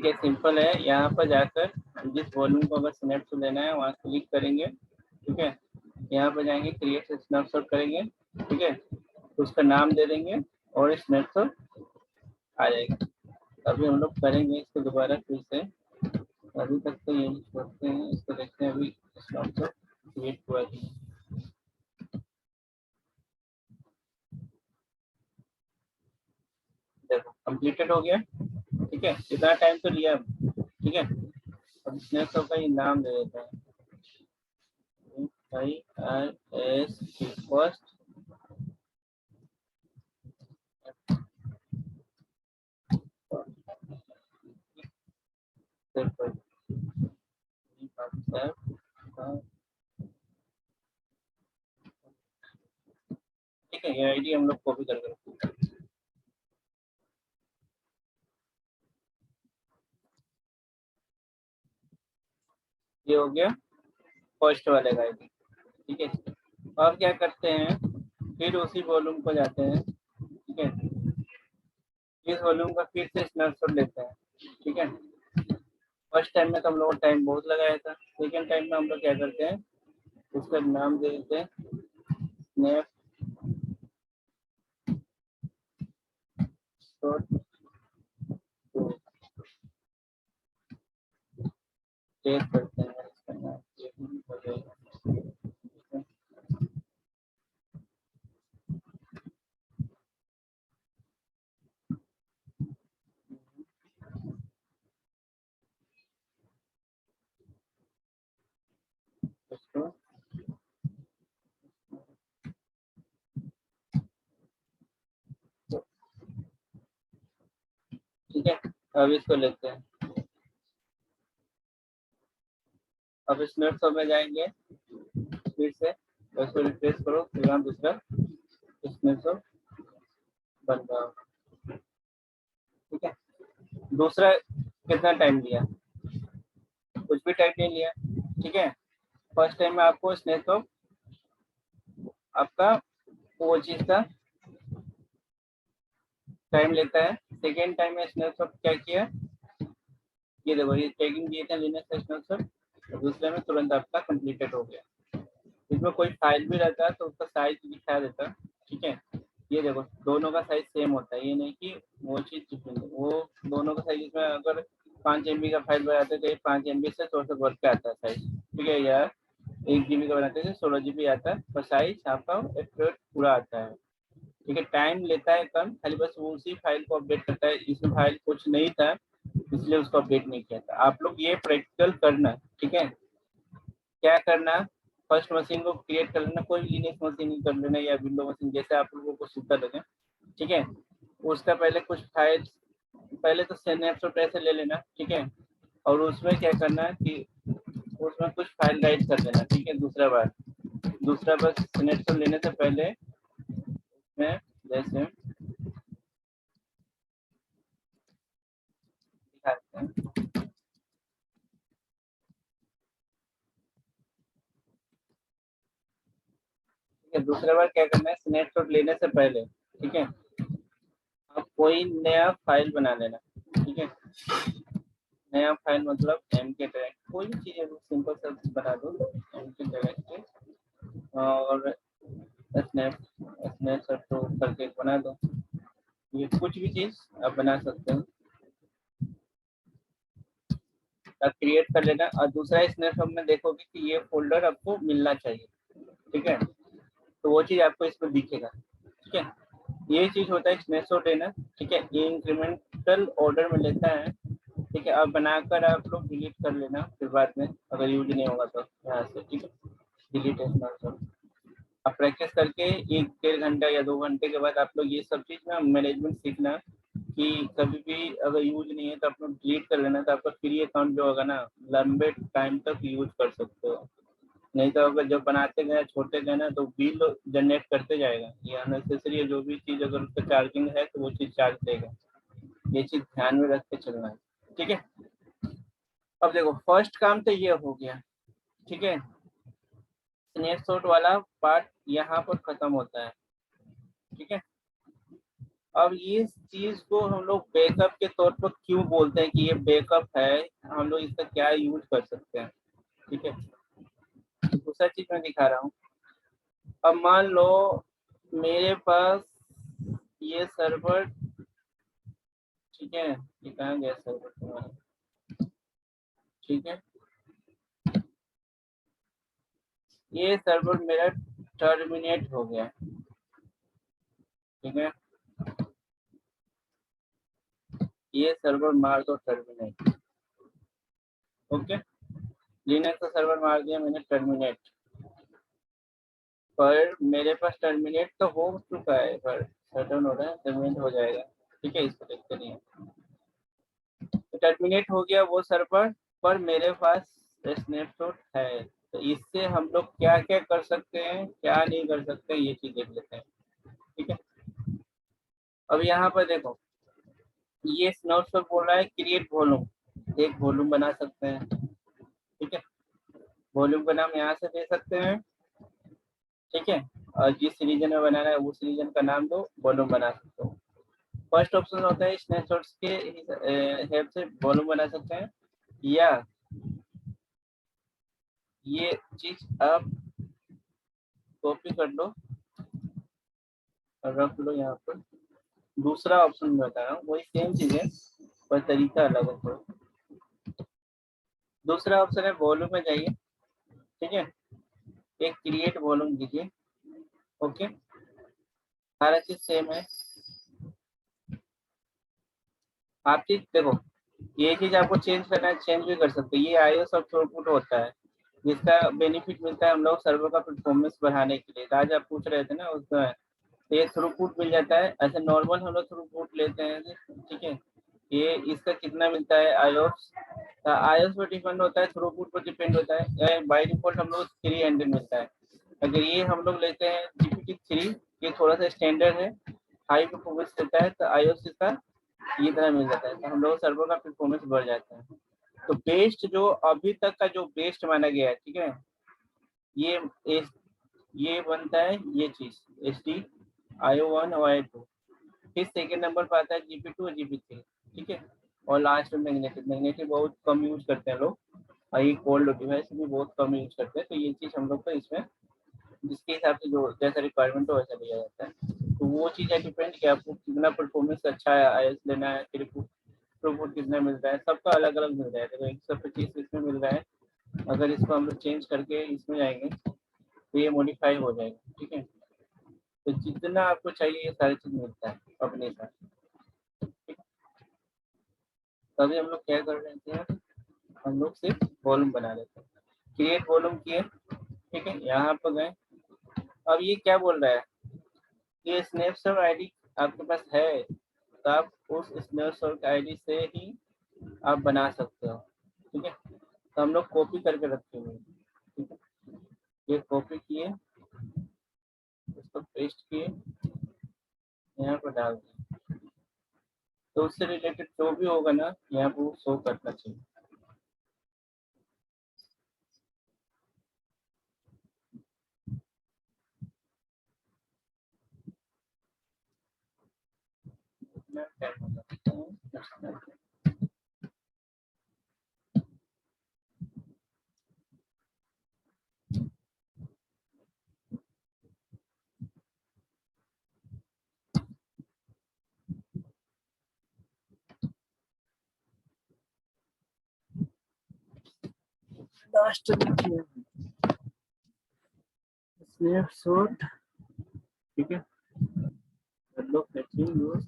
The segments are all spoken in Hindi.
ठीक है, सिंपल है। यहाँ पर जाकर जिस वॉल्यूम को अगर स्नैपशॉट लेना है वहाँ क्लिक करेंगे। ठीक है, यहाँ पर जाएंगे, क्रिएट स्नैपशॉट करेंगे। ठीक है, तो उसका नाम दे देंगे और स्नैपशॉट आ जाएगा। अभी हम लोग करेंगे इसको दोबारा फिर से। अभी तक तो यही छोड़ते हैं, इसको देखते हैं अभी स्नैपशॉट क्रिएट हुआ है। देखो कंप्लीटेड हो गया। ठीक है, इतना टाइम तो लिया। ठीक है, अब स्नैपशॉट का ये नाम दे देते हैं, फर्स्ट। ठीक है, ये आईडी हम लोग कॉपी करके रखते हैं। ये हो गया फर्स्ट वाले का आईडी। ठीक है, अब क्या करते हैं, फिर उसी वॉल्यूम को जाते हैं। ठीक है, इस वॉल्यूम का फिर से स्नैपशॉट लेते हैं। ठीक है, फर्स्ट टाइम में तो हम लोग टाइम बहुत लगाया था, सेकेंड टाइम में हम लोग क्या करते हैं, उसका नाम दे देते हैं स्नैपशॉट 2। सेव करते हैं, इसका नाम हो जाएगा। इसको ठीक है, अब इसको लेते हैं। अब स्नैपशॉट में जाएंगे, फिर से उसको रिफ्रेश करो, फिर यहाँ दूसरा स्नैपशॉट बन रहा होगा। ठीक है, दूसरा कितना टाइम लिया, कुछ भी टाइम नहीं लिया। ठीक है, फर्स्ट टाइम में आपको स्नैपशॉट आपका वो चीज का टाइम लेता है। सेकेंड टाइम में स्नैपशॉट क्या किया, ये देखो ये टैगिंग दिए थे लेने से स्नैपशॉट, दूसरे में तुरंत आपका कंप्लीटेड हो गया। इसमें कोई फाइल भी रहता है तो उसका साइज दिखा देता है। ठीक है, ये देखो दोनों का साइज सेम होता है, ये नहीं कि वो चीज डिफरेंट है। वो दोनों का साइज, इसमें अगर 5 MB का फाइल बनाते हैं तो ये 5 MB से थोड़ा सा बढ़ के आता है साइज। ठीक है, या 1 GB का बनाते हैं 16 GB आता है, और साइज आपका एक पूरा आता है। ठीक है, टाइम लेता है कम, खाली बस वो उसी फाइल को अपडेट करता है। इसमें फाइल कुछ नहीं था इसलिए उसको अपडेट नहीं किया था। आप लोग ये प्रैक्टिकल करना। ठीक है, क्या करना, फर्स्ट मशीन को क्रिएट कर लेना, कोई लिनक्स मशीन कर लेना या विंडो मशीन, जैसे आप लोगों को सूखा लगे। ठीक है, उसका पहले कुछ फाइल, पहले तो स्नैपशॉट ऐसे ले लेना। ठीक है, और उसमें क्या करना है कि उसमें कुछ फाइल राइट कर देना। ठीक है, दूसरा बार स्नैपशॉट लेने से पहले उसमें जैसे दिखाते हैं। ठीक है, दूसरा बार क्या करना है, स्नैपशॉट लेने से पहले ठीक है आप कोई नया फाइल बना लेना। ठीक है, नया फाइल मतलब MK डायरेक्ट, कोई भी चीज़ है सिंपल सा बना दो MK डायरेक्ट, और स्नैपशॉट तो करके बना दो। ये कुछ भी चीज़ आप बना सकते हो, आप क्रिएट कर लेना। और दूसरा स्नैपशॉट में देखोगे कि ये फोल्डर आपको मिलना चाहिए। ठीक है, तो वो चीज़ आपको इसमें दिखेगा। ठीक है, ये चीज़ होता है स्नैपशॉट लेना। ठीक है, ये इंक्रीमेंटल ऑर्डर में लेता है। ठीक है, अब बनाकर आप लोग डिलीट कर लेना फिर बाद में, अगर यूज नहीं होगा तो यहाँ से। ठीक है, डिलीट है स्नैपशॉट। आप प्रैक्टिस करके 1-1.5 घंटा या 2 घंटे के बाद आप लोग ये सब चीज़ ना मैनेजमेंट सीखना, कि कभी भी अगर यूज नहीं है तो आप लोग डिलीट कर लेना, तो आपका फ्री अकाउंट जो होगा ना लंबे टाइम तक यूज कर सकते हो। नहीं तो अगर जब बनाते गए छोटे गए ना तो बिल जनरेट करते जाएगा। ये अननेसेसरी है, जो भी चीज़ अगर उसका चार्जिंग है तो वो चीज़ चार्ज देगा। ये चीज़ ध्यान में रख के चलना है। ठीक है, अब देखो फर्स्ट काम तो ये हो गया। ठीक है, स्नैपशॉट वाला पार्ट यहाँ पर खत्म होता है। ठीक है, अब ये चीज को हम लोग बैकअप के तौर पर क्यों बोलते हैं कि ये बैकअप है, हम लोग इसका क्या यूज कर सकते हैं, ठीक है। दूसरा चीज मैं दिखा रहा हूँ। अब मान लो मेरे पास ये सर्वर, ठीक है, ये कहाँ गया सर्वर तुम्हारा, ठीक है, ये सर्वर मेरा टर्मिनेट हो गया, ठीक है, ये सर्वर मार दो टर्मिनेट, ओके। लिनक्स का सर्वर मार दिया मैंने टर्मिनेट, पर मेरे पास टर्मिनेट तो हो चुका है, पर शटडाउन हो रहा है, टर्मिनेट हो जाएगा, ठीक है, इसको देखते नहीं है। तो टर्मिनेट हो गया वो सर्वर, पर मेरे पास स्नैपशॉट है, तो इससे हम लोग क्या क्या कर सकते हैं, क्या नहीं कर सकते, ये चीज देख लेते हैं, ठीक है। अब यहाँ पर देखो, ये स्नैपशॉट बोल रहा है क्रिएट वॉल्यूम, एक वॉल्यूम बना सकते हैं, ठीक है। वॉल्यूम का नाम यहाँ से दे सकते हैं, ठीक है, और जिस रीजन में बनाना है उस रीजन का नाम दो, वॉल्यूम बना सकते हो। फर्स्ट ऑप्शन होता है स्नैपशॉट्स के हेल्प से वॉल्यूम बना सकते हैं, या ये चीज आप कॉपी कर लो और रख लो यहाँ पर। दूसरा ऑप्शन मैं बता रहा हूँ, वही सेम चीज है पर तरीका अलग है थोड़ा। दूसरा ऑप्शन है वॉल्यूम में जाइए, ठीक है, एक क्रिएट वॉल्यूम दीजिए, ओके, सारा चीज सेम है। आप चीज देखो, ये चीज आपको चेंज करना है, चेंज भी कर सकते हैं, ये आईओएस और थ्रूपुट होता है, जिसका बेनिफिट मिलता है हम लोग सर्वर का परफॉर्मेंस बढ़ाने के लिए। आज आप पूछ रहे थे ना उसमें, तो ये थ्रूपुट मिल जाता है, ऐसे नॉर्मल हम लोग थ्रूपुट लेते हैं, ठीक है। ये इसका कितना मिलता है आईओएस, आईओएस पर डिपेंड होता है, थ्रूपुट पर डिपेंड होता है। बाई डिफॉल्ट हम लोग 300 मिलता है। अगर ये हम लोग लेते हैं GPT-3, ये थोड़ा सा स्टैंडर्ड है, हाई परफॉर्मेंस देता है, तो आईओएस इसका ये तरह मिल जाता है, तो हम लोग सर्वर का परफॉर्मेंस बढ़ जाता है। तो बेस्ट जो अभी तक का जो बेस्ट माना गया है, ठीक है, ये ये बनता है ये चीज ST-IO1 और I2। फिर सेकेंड नंबर पर आता है GP2 और GP3, ठीक है, और लास्ट में मैग्नेटिक। मैग्नेटिक बहुत कम यूज करते हैं लोग, और ये कोल्ड डिवाइस भी बहुत कम यूज करते हैं, तो ये चीज हम लोग को इसमें जिसके हिसाब से जो जैसा रिक्वायरमेंट हो वैसा लिया जाता है। तो वो चीज़ है डिपेंड कि आपको कितना परफॉर्मेंस अच्छा है, आईएस लेना है, फिर थ्रूपुट कितना मिल रहा है, सबका अलग अलग मिल रहा है। देखो 125 इसमें मिल रहा है, अगर इसको हम लोग चेंज करके इसमें जाएंगे तो ये मॉडिफाई हो जाएगा, ठीक है। तो जितना आपको चाहिए ये सारी चीज मिलता है अपने साथ। तभी हम लोग क्या कर रहे हैं, हम लोग सिर्फ वॉल्यूम बना लेते हैं, क्रिएट वॉल्यूम किए, ठीक है, यहाँ पर गए। अब ये क्या बोल रहा है, ये स्नैपशॉट आईडी आपके पास है, तो आप उस स्नैपशॉट आईडी से ही आप बना सकते हो, ठीक है। तो हम लोग कॉपी करके रखे हुए हैं, ठीक है, ये कॉपी किए, इसको पेस्ट किए, यहाँ पर डाल दिए, तो उससे रिलेटेड जो भी होगा ना यहाँ पर वो शो करना चाहिए। इतना टाइम हो जाता है। लास्ट देखिए स्नैपशॉट, ठीक है, कर लो फैचिंग यूज,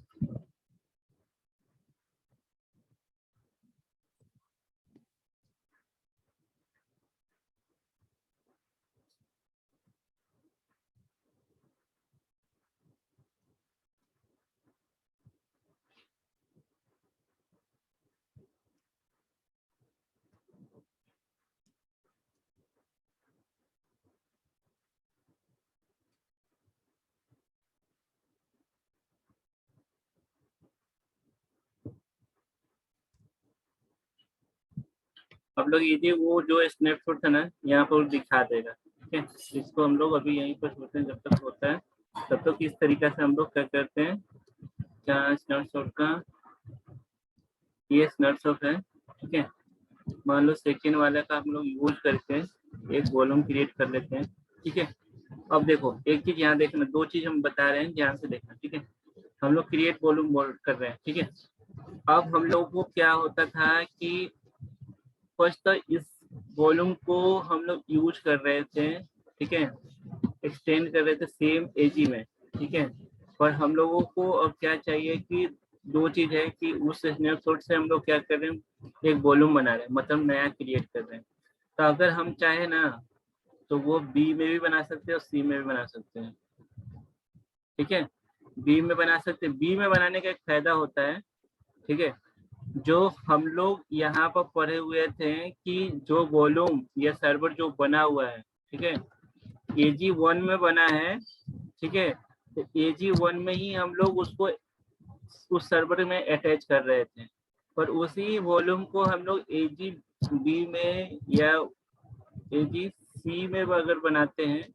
आप लोग ये वो जो स्नैपशॉट है ना यहाँ पर दिखा देगा, ठीक है। इसको हम लोग अभी यहीं पर छोड़ते हैं, जब तक होता है तब तक इस तरीके से हम लोग क्या करते हैं, क्या स्नैपशॉट का, ये स्नैपशॉट है, ठीक है। मान लो सेकेंड वाले का हम लोग यूज करके एक वॉल्यूम क्रिएट कर लेते हैं, ठीक है। अब देखो एक चीज यहाँ देखना, दो चीज हम बता रहे हैं, ध्यान से देखना, ठीक है। हम लोग क्रिएट वॉल्यूम कर रहे हैं, ठीक है। अब हम लोग को क्या होता था कि फर्स्ट तो इस वॉल्यूम को हम लोग यूज कर रहे थे, ठीक है, एक्सटेंड कर रहे थे सेम एजी में, ठीक है। पर हम लोगों को अब क्या चाहिए कि दो चीज है कि उस स्नैपशॉट से हम लोग क्या कर रहे हैं, एक वॉल्यूम बना रहे हैं, मतलब नया क्रिएट कर रहे हैं। तो अगर हम चाहे ना तो वो बी में भी बना सकते हैं और सी में भी बना सकते हैं, ठीक है। बी में बना सकते हैं, बी में बनाने का एक फायदा होता है, ठीक है। जो हम लोग यहाँ पर पढ़े हुए थे कि जो वॉल्यूम या सर्वर जो बना हुआ है, ठीक है, AG1 में बना है, ठीक है। तो AG1 में ही हम लोग उसको उस सर्वर में अटैच कर रहे थे, पर उसी वॉल्यूम को हम लोग AG-B में या AG-C में अगर बनाते हैं,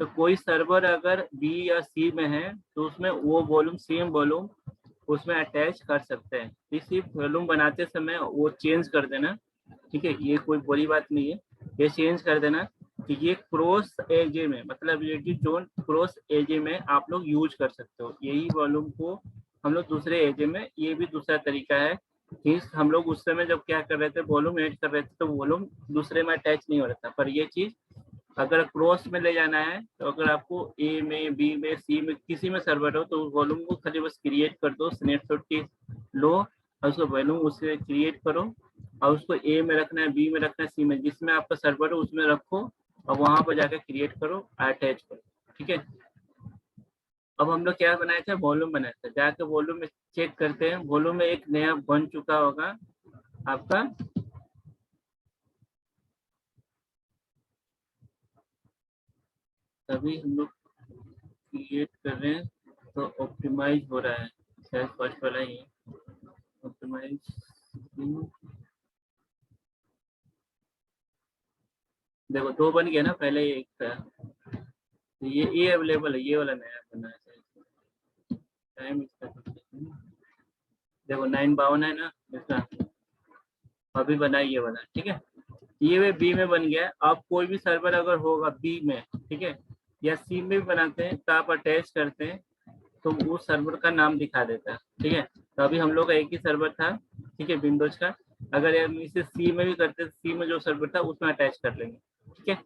तो कोई सर्वर अगर बी या सी में है तो उसमें वो वॉल्यूम सेम वॉल्यूम उसमें अटैच कर सकते हैं। इसी वॉल्यूम बनाते समय वो चेंज कर देना, ठीक है, ये कोई बड़ी बात नहीं है, ये चेंज कर देना कि ये क्रॉस एजे में, मतलब ये कि जोन क्रॉस एजे में आप लोग यूज कर सकते हो, यही वॉल्यूम को हम लोग दूसरे एजे में, ये भी दूसरा तरीका है कि हम लोग उस समय जब क्या कर रहे थे वॉल्यूम ऐड कर रहे थे तो वॉल्यूम दूसरे में अटैच नहीं हो रहा था। पर ये चीज अगर क्रॉस में ले जाना है तो अगर आपको ए में, बी में, सी में, किसी में सर्वर हो तो वॉल्यूम को खाली बस क्रिएट कर दो, स्नैपशॉट की लो और उसको वॉल्यूम उससे क्रिएट करो और उसको ए में रखना है, बी में रखना है, सी में, जिसमें आपका सर्वर हो उसमें रखो और वहां पर जाकर क्रिएट करो, अटैच करो, ठीक है। अब हम लोग क्या बनाया था, वॉल्यूम बनाया था, जाकर वॉल्यूम में चेक करते हैं, वॉल्यूम में एक नया बन चुका होगा आपका, तभी हम लोग क्रिएट कर रहे हैं तो ऑप्टिमाइज हो रहा है, शायद फर्स्ट वाला ही है ऑप्टिमाइज। देखो दो बन गया ना, पहले एक था, तो ये अवेलेबल है, ये वाला नया बना है, टाइम इसका देखो 9:52 है ना इसका, अभी बना ये वाला, ठीक है। ये वे बी में बन गया। आप कोई भी सर्वर अगर होगा बी में, ठीक है, या सी में भी बनाते हैं तो आप अटैच करते हैं तो वो सर्वर का नाम दिखा देता है, ठीक है। तो अभी हम लोग का एक ही सर्वर था, ठीक है, विंडोज का, अगर हम इसे सी में भी करते, सी में जो सर्वर था उसमें अटैच कर लेंगे, ठीक है।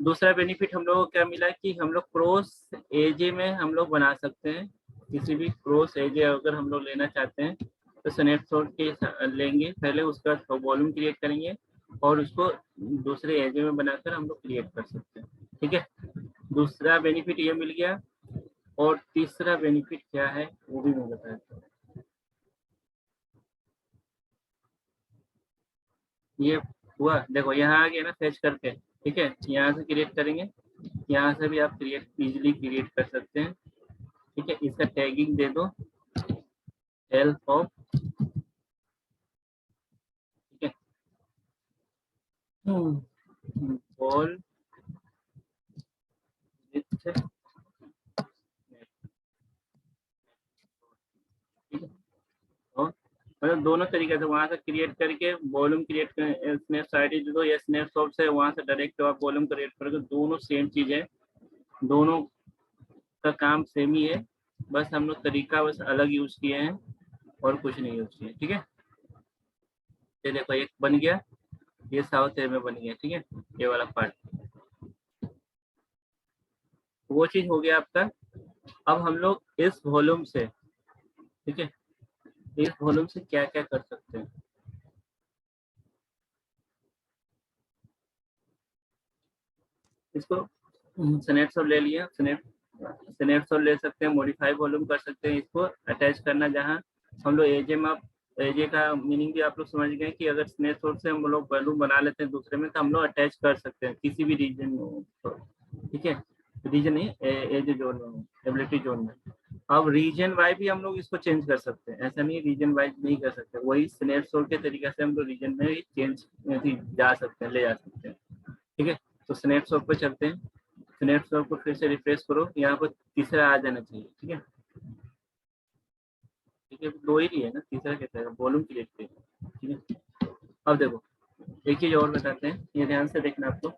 दूसरा बेनिफिट हम लोग को क्या मिला कि हम लोग क्रॉस एजे में हम लोग बना सकते हैं, किसी भी क्रॉस एजे अगर हम लोग लेना चाहते हैं तो स्नैपशॉट के लेंगे, पहले उसका वॉल्यूम क्रिएट करेंगे और उसको दूसरे एजे में बनाकर हम लोग क्रिएट कर सकते हैं, ठीक है। दूसरा बेनिफिट ये मिल गया। और तीसरा बेनिफिट क्या है वो भी मैं बताता हूँ। ये हुआ, देखो यहाँ आ गया ना फेच करके, ठीक है, यहाँ से क्रिएट करेंगे, यहाँ से भी आप क्रिएट इजीली क्रिएट कर सकते हैं, ठीक है। इसका टैगिंग दे दो हेल्प ऑफ, ठीक है, बॉल विथ, ठीक है। और मतलब दोनों तरीके से वहां से क्रिएट करके वॉल्यूम क्रिएट कर, स्नैप आईडी दे दो या स्नैपशॉट से वहां से डायरेक्ट आप वॉल्यूम क्रिएट करोगे, दोनों सेम चीज है, दोनों का काम सेम ही है, बस हम लोग तरीका बस अलग यूज किए हैं और कुछ नहीं यूज किए, ठीक है। ये देखो एक बन गया, ये साउथ ए में बन गया, ठीक है, ये वाला पार्ट, वो चीज हो गया आपका। अब हम लोग इस वॉल्यूम से, ठीक है, इस वॉल्यूम से क्या क्या कर सकते हैं, इसको स्नैपशॉट ले लिया, स्नैपशॉट ले सकते हैं, मॉडिफाई वॉल्यूम कर सकते हैं, इसको अटैच करना जहाँ हम लोग एजे में, एजे का मीनिंग भी आप लोग समझ गए कि अगर स्नैपशॉट से हम लोग वॉल्यूम बना लेते हैं दूसरे में तो हम लोग अटैच कर सकते हैं किसी भी रीजन में हो तो, ठीक है, रीजन नहीं, एज जोन में हो, एबिलिटी जोन में। अब रीजन वाइज भी हम लोग इसको चेंज कर सकते हैं, ऐसा नहीं रीजन वाइज नहीं कर सकते, वही स्नैपशॉट के तरीके से हम लोग रीजन में भी चेंज जा सकते हैं, ले जा सकते हैं, ठीक है। तो स्नैपशॉट पर चलते हैं, स्नैपशॉट को फिर से रिफ्रेश करो, यहाँ पर तीसरा आ जाना चाहिए, ठीक है। ठीक है, दो ही है ना, तीसरा कैसे है, वॉल्यूम क्रिएट किया, ठीक है। अब देखो एक चीज और बताते हैं, ये ध्यान से देखना आप लोग।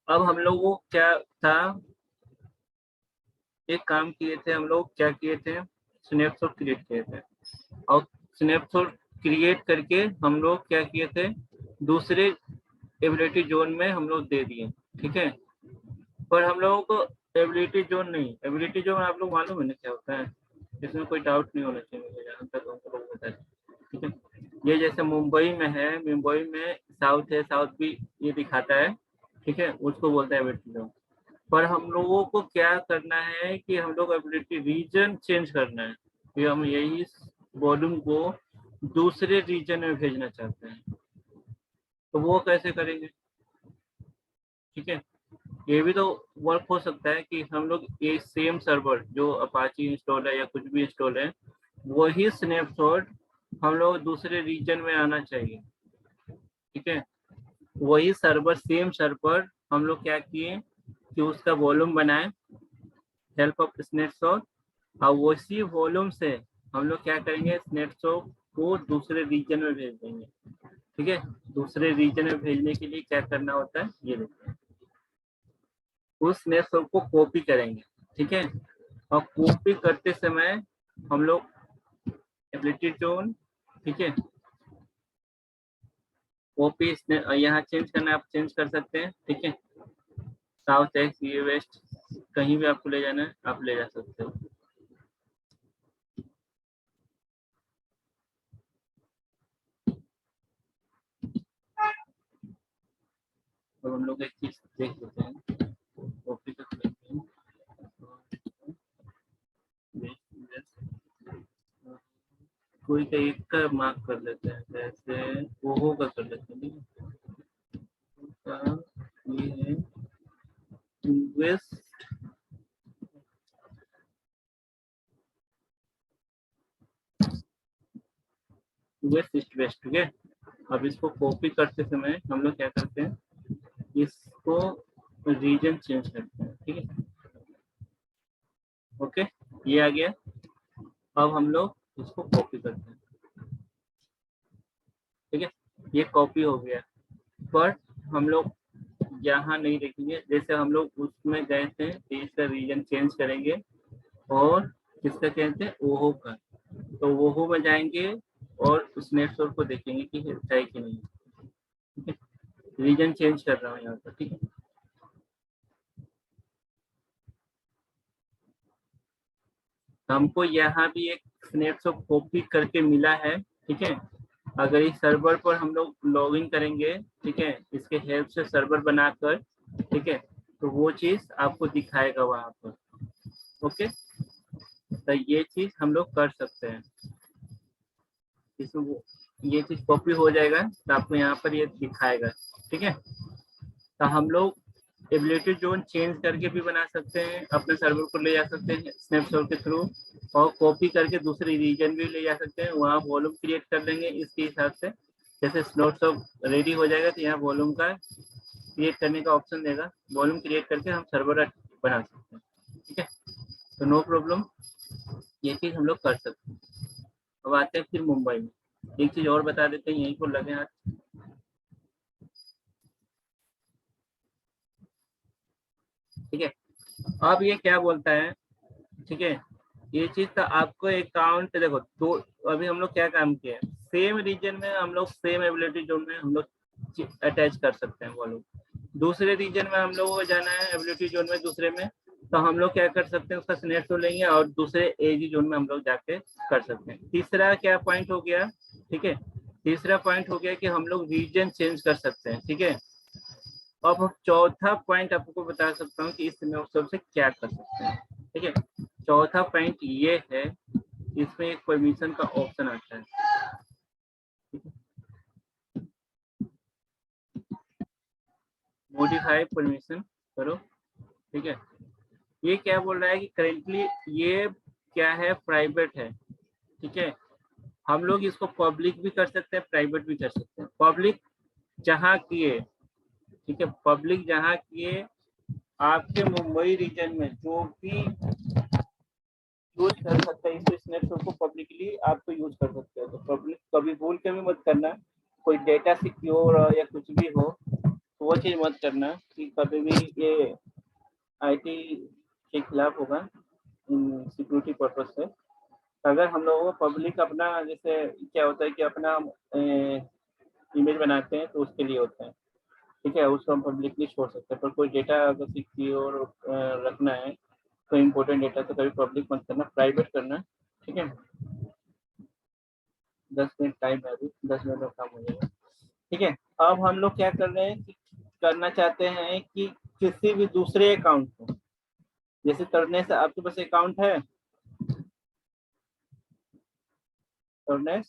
अब हम लोग वो क्या था, एक काम किए थे हम लोग, क्या किए थे, स्नैपशॉट क्रिएट किए थे, और स्नैपशॉट क्रिएट करके हम लोग क्या किए थे, दूसरे एबिलिटी जोन में हम लोग दे दिए, ठीक है। पर हम लोगों को एबिलिटी जोन नहीं, एबिलिटी जोन आप लोग मालूम है ना क्या होता है, इसमें कोई डाउट नहीं होना चाहिए मुझे, जहाँ तक हमको लोग बताए, ठीक है। ये जैसे मुंबई में है, मुंबई में साउथ है, साउथ भी ये दिखाता है, ठीक है, उसको बोलते हैं एबिलिटी जोन। पर हम लोगों को क्या करना है कि हम लोग एबिलिटी रीजन चेंज करना है, कि हम यही वॉल्यूम को दूसरे रीजन में भेजना चाहते हैं, तो वो कैसे करेंगे, ठीक है। ये भी तो वर्क हो सकता है कि हम लोग ये सेम सर्वर जो अपाची इंस्टॉल है या कुछ भी इंस्टॉल है, वही स्नैपशॉट हम लोग दूसरे रीजन में आना चाहिए, ठीक है। वही सर्वर, सेम सर्वर हम लोग क्या किए कि उसका वॉल्यूम बनाए, हेल्प ऑफ स्नैपशॉट, और उसी वॉल्यूम से हम लोग क्या करेंगे, स्नैपशॉट को दूसरे रीजन में भेज देंगे, ठीक है। दूसरे रीजन में भेजने के लिए क्या करना होता है, ये देखिए, उस स्नैपशॉट को कॉपी करेंगे, ठीक है। और कॉपी करते समय हम लोग एबिलिटी जोन, ठीक है, कॉपी यहाँ चेंज करना है, आप चेंज कर सकते हैं, ठीक है। साउथ एक्स, ये वेस्ट, कहीं भी आपको ले जाना है आप ले जा सकते हो। तो हम लोग एक चीज देख लेते हैं, कॉपी कर लेते हैं, कोई का एक का मार्क कर लेते हैं, जैसे ओहो का कर लेते हैं, ये है वेस्ट, वेस्ट ईस्ट वेस्ट, ठीक है। अब इसको कॉपी करते समय हम लोग क्या करते हैं, इसको रीजन चेंज करते हैं, ठीक है। ओके, ये आ गया। अब हम लोग इसको कॉपी करते हैं, ठीक है, ये कॉपी हो गया। पर हम लोग यहाँ नहीं देखेंगे, जैसे हम लोग उसमें गए थे, इसका रीजन चेंज करेंगे और किसका कहते हैं, ओहो का, तो ओहो में जाएंगे और उस नेटवर्क को देखेंगे कि है कि नहीं, ठीक है। रीजन चेंज कर रहा हूँ यहाँ पर, ठीक है। हमको यहाँ भी एक स्नैपशॉट कॉपी करके मिला है, ठीक है। अगर इस सर्वर पर हम लोग लॉग इन करेंगे, ठीक है, इसके हेल्प से सर्वर बनाकर, ठीक है, तो वो चीज आपको दिखाएगा वहां पर, ओके। तो ये चीज हम लोग कर सकते हैं, इसमें ये चीज कॉपी हो जाएगा तो आपको यहाँ पर ये दिखाएगा, ठीक है। तो हम लोग एबिलिटी जोन चेंज करके भी बना सकते हैं, अपने सर्वर को ले जा सकते हैं स्नैपशॉट के थ्रू, और कॉपी करके दूसरे रीजन भी ले जा सकते हैं, वहाँ वॉल्यूम क्रिएट कर लेंगे इसके हिसाब से। जैसे स्नैपशॉट रेडी हो जाएगा तो यहाँ वॉल्यूम का क्रिएट करने का ऑप्शन देगा, वॉल्यूम क्रिएट करके हम सर्वर बना सकते हैं, ठीक है। तो नो प्रॉब्लम, ये चीज हम लोग कर सकते हैं। अब आते हैं फिर मुंबई में, एक चीज और बता देते हैं, यहीं पर लगे हाथ, ठीक है। अब ये क्या बोलता है, ठीक है, ये चीज तो आपको अकाउंट देखो, तो अभी हम लोग क्या काम किया है, सेम रीजन में हम लोग सेम एबिलिटी जोन में हम लोग अटैच कर सकते हैं वॉल्यूम। दूसरे रीजन में हम लोगों को जाना है एबिलिटी जोन में दूसरे में, तो हम लोग क्या कर सकते हैं, उसका स्नैपशॉट लेंगे और दूसरे एजी जोन में हम लोग जाके कर सकते हैं। तीसरा क्या पॉइंट हो गया, ठीक है, तीसरा पॉइंट हो गया कि हम लोग रीजन चेंज कर सकते हैं, ठीक है। अब चौथा पॉइंट आपको बता सकता हूँ कि इस स्नैपशॉट से क्या कर सकते हैं, ठीक है। चौथा पॉइंट ये है, इसमें एक परमिशन का ऑप्शन आता है, मॉडिफाई परमिशन करो, ठीक है। ये क्या बोल रहा है कि करेंटली ये क्या है, प्राइवेट है, ठीक है। हम लोग इसको पब्लिक भी कर सकते हैं, प्राइवेट भी कर सकते हैं। पब्लिक जहाँ किए, ठीक है, पब्लिक जहाँ किए आपके मुंबई रीजन में जो भी यूज कर सकता है इस नेटवर्क को पब्लिकली आप तो यूज कर सकते हो। तो पब्लिक कभी भूल के भी मत करना, कोई डेटा सिक्योर या कुछ भी हो तो वो चीज़ मत करना कि कभी भी ये आईटी के खिलाफ होगा सिक्योरिटी पर्पज से। अगर हम लोगों को पब्लिक अपना जैसे क्या होता है कि अपना इमेज बनाते हैं तो उसके लिए होता है, ठीक है, उसको हम पब्लिकली छोड़ सकते हैं। पर कोई डेटा अगर सिक्योर रखना है तो इम्पोर्टेंट डेटा तो कभी पब्लिक मत करना, प्राइवेट करना, ठीक है। 10 मिनट टाइम है, अभी 10 मिनट में काम हो जाएगा, ठीक है। अब हम लोग क्या कर रहे हैं कि करना चाहते हैं कि किसी भी दूसरे अकाउंट को, जैसे करने से आपके पास अकाउंट है करने,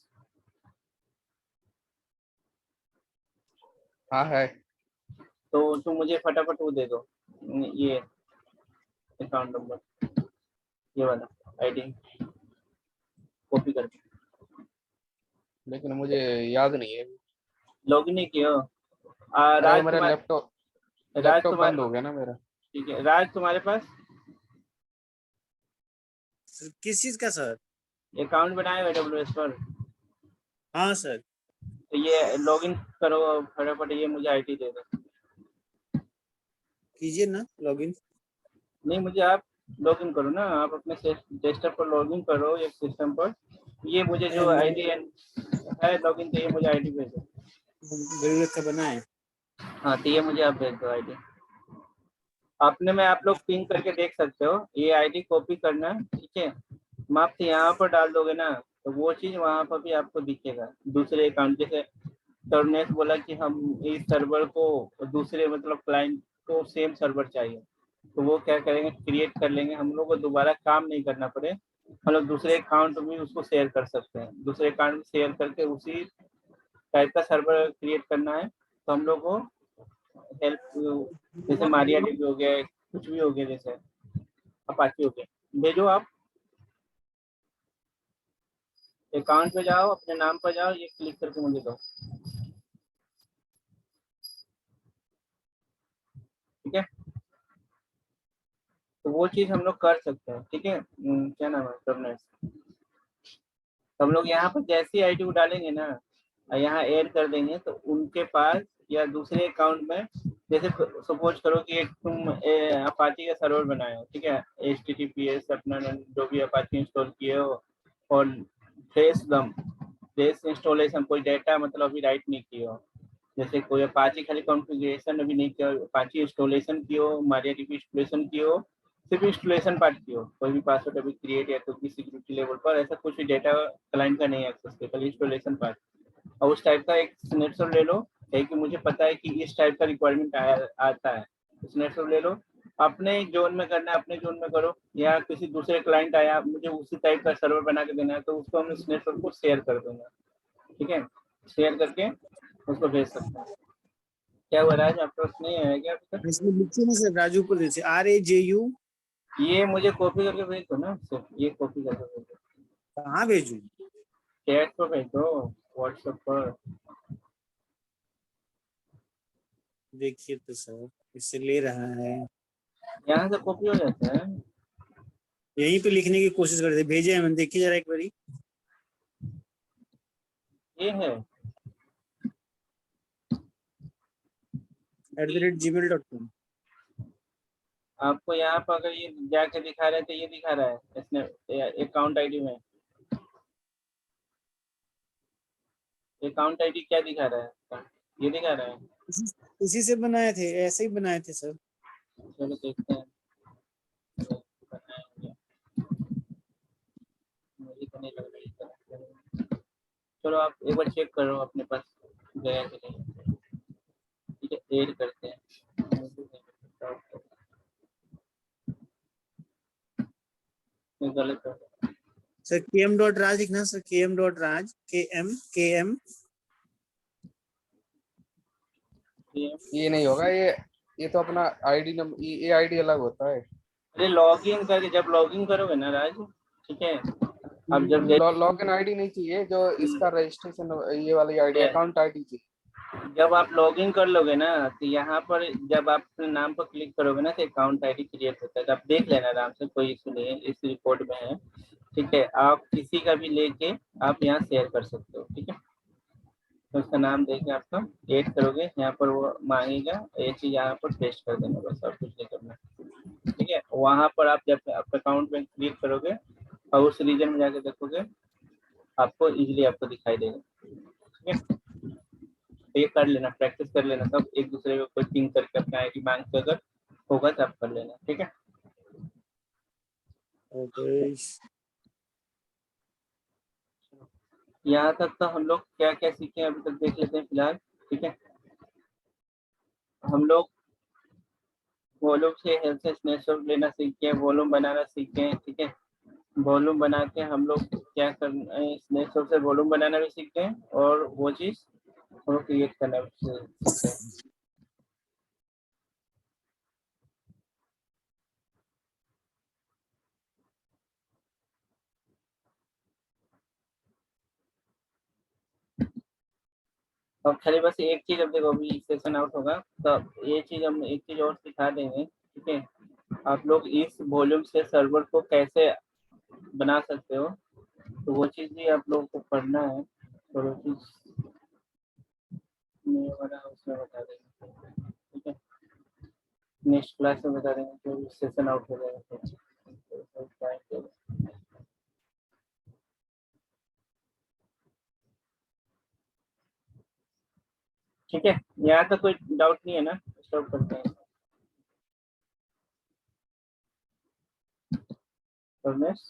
हाँ है। तो तुम मुझे फटाफट वो दे दो, ये अकाउंट नंबर, ये वाला आईडी कॉपी करके। लेकिन मुझे याद नहीं है। लॉगिन नहीं किया हो? अरे राज मेरा तुम्हारे, राज लैपटॉप तुम्हारे, बंद हो गया ना मेरा। ठीक है, राज तुम्हारे पास किस चीज का सर? अकाउंट बनाया है AWS पर? हाँ सर। तो ये लॉगिन करो फटाफट, ये मुझे आईडी दे दो। कीजिए ना लॉगिन। नहीं, मुझे आप लॉगिन करो ना, आप अपने डेस्कटॉप पर लॉगिन करो एक सिस्टम पर, ये मुझे जो आईडी है लॉगिन चाहिए, मुझे आईडी भेजो। जरूरत का बना है। हाँ तो ये मुझे आप भेज दो आईडी। अपने में आप लोग पिंग करके देख सकते हो, ये आईडी कॉपी करना, ठीक है। माप से यहाँ पर डाल दोगे ना तो वो चीज वहाँ पर भी आपको दिखेगा दूसरे अकाउंट। जैसे तरनेश बोला कि हम इस सर्वर को दूसरे मतलब क्लाइंट को सेम सर्वर चाहिए, तो वो क्या करेंगे, क्रिएट कर लेंगे, हम लोग को दोबारा काम नहीं करना पड़े, हम लोग दूसरे अकाउंट में उसको शेयर कर सकते हैं। दूसरे अकाउंट में शेयर करके उसी टाइप का सर्वर क्रिएट करना है तो हम लोग को हेल्प, जैसे मारिया डीबी हो गया, कुछ भी हो गया, जैसे अपाची हो गया, भेजो आप। अकाउंट पे जाओ, अपने नाम पर जाओ, ये क्लिक करके मुझे दो, ठीक है। तो वो चीज हम लोग कर सकते हैं, ठीक है। क्या नाम है सबनेट, हम लोग यहाँ पर जैसी आईडी डालेंगे ना, यहाँ ऐड कर देंगे तो उनके पास या दूसरे अकाउंट में, जैसे सपोज करो कि एक तुम अपाची का सर्वर बनाए हो, ठीक है, HTTPS अपना जो भी अपाची इंस्टॉल किए हो, और फ्रेश इंस्टॉलेशन, कोई डाटा मतलब अभी राइट नहीं किए हो, जैसे कोई अपाची खाली कॉन्फ़िगरेशन अभी नहीं किया, अपाची इंस्टॉलेशन किए हो, मारियाडीबी इंस्टॉलेशन किए हो, सिर्फ इंस्टॉलेशन पार्ट की हो, कोई भी पासवर्ड अभी क्रिएट या तो सिक्योरिटी लेवल पर ऐसा कुछ भी डेटा क्लाइंट का नहीं एक्सेस किया, खाली इंस्टॉलेशन पार्ट, और उस टाइप का एक स्नैपशॉट ले लो, है कि मुझे पता है कि इस टाइप का रिक्वायरमेंट आता है, स्नैपशॉट ले लो, अपने जोन में करना है अपने जोन में करो, या किसी दूसरे क्लाइंट आया मुझे उसी टाइप का सर्वर बना के देना है तो उसको हम स्नैपशॉट को शेयर कर दूंगा, ठीक है, शेयर करके उसको भेज सकते हैं। क्या हुआ राज, आपका पास नहीं आया क्या अभी तक? इसमें लिखिए ना सर, राजू पर जैसे RAJU। ये मुझे कॉपी करके भेज दो ना, सिर्फ ये कॉपी करके भेज दो, कहाँ भेजूं? चैट पर भेज दो, व्हाट्सएप पर। देखिए तो सर, इससे ले रहा है, यहाँ से कॉपी हो जाता है। यहीं पे लिखने की कोशिश करते, भेजे हैं, देखिए जरा एक बारी। ये है @gmail.com। आपको यहाँ पर अगर ये जाके दिखा रहे तो ये दिखा रहा है इसने अकाउंट आईडी में, अकाउंट आईडी क्या दिखा रहा है, ये दिखा रहा है। इसी से बनाए थे, ऐसे ही बनाए थे सर। चलो देखते हैं, मुझे तो नहीं लग रहा इस तरह। चलो आप एक बार चेक करो अपने पास गया कि नहीं, ठीक है, ऐड करते हैं। गलत है। सर KM.Raj लिखना सर, KM.Raj, KM। ये नहीं होगा, ये तो अपना आईडी नंबर, ये आईडी अलग होता है। अरे लॉगिन करके जब लॉगिन करोगे ना राज, ठीक है, अब जब लॉगिन आईडी नहीं चाहिए, जो इसका रजिस्ट्रेशन ये वाली आईडी अकाउंट आईडी चाहिए। जब आप लॉगिन कर लोगे ना तो यहाँ पर जब आप अपने नाम पर क्लिक करोगे ना तो अकाउंट आईडी क्रिएट होता है। तो आप देख लेना आराम से, कोई इशू नहीं है, इस रिपोर्ट में है। ठीक है, आप किसी का भी लेके आप यहाँ शेयर कर सकते हो। ठीक है, तो उसका नाम देके आपका ऐड करोगे, यहाँ पर वो मांगेगा, ये चीज यहाँ पर पेस्ट कर देना, बस और कुछ नहीं करना। ठीक है, वहां पर आप जब अपने अकाउंट में क्लिक करोगे और उस रीजन में जाके देखोगे, आपको इजीली आपको दिखाई देगा। ठीक है, तो ये कर लेना, प्रैक्टिस कर लेना, सब एक दूसरे को कोई पिंग करके अपना आईडी मांग के अगर होगा तो आप कर लेना। ठीक है, ओके। यहाँ तक तो हम लोग क्या क्या सीखे अभी तक देख लेते हैं फिलहाल। ठीक है, हम लोग वॉल्यूम से हेल्थ से स्नैपशॉट लेना सीखे, वॉल्यूम बनाना सीखे। ठीक है, वॉल्यूम बना के हम लोग क्या करना है, स्नैपशॉट से वॉल्यूम बनाना भी सीखते हैं और वो चीज हम लोग क्रिएट करना भी सीखते हैं। अब खाली बस एक चीज, अब देखो अभी सेशन आउट होगा तो ये चीज हम एक चीज और सिखा देंगे। ठीक है, आप लोग इस वॉल्यूम से सर्वर को कैसे बना सकते हो, तो वो चीज भी आप लोगों को पढ़ना है, तो वो चीज नहीं बना उसमें बता देंगे। ठीक है, नेक्स्ट क्लास में बता देंगे, तो सेशन आउट हो जाएगा तो। ठीक है, यहाँ तक कोई डाउट नहीं है ना, स्टॉप करते हैं रमेश।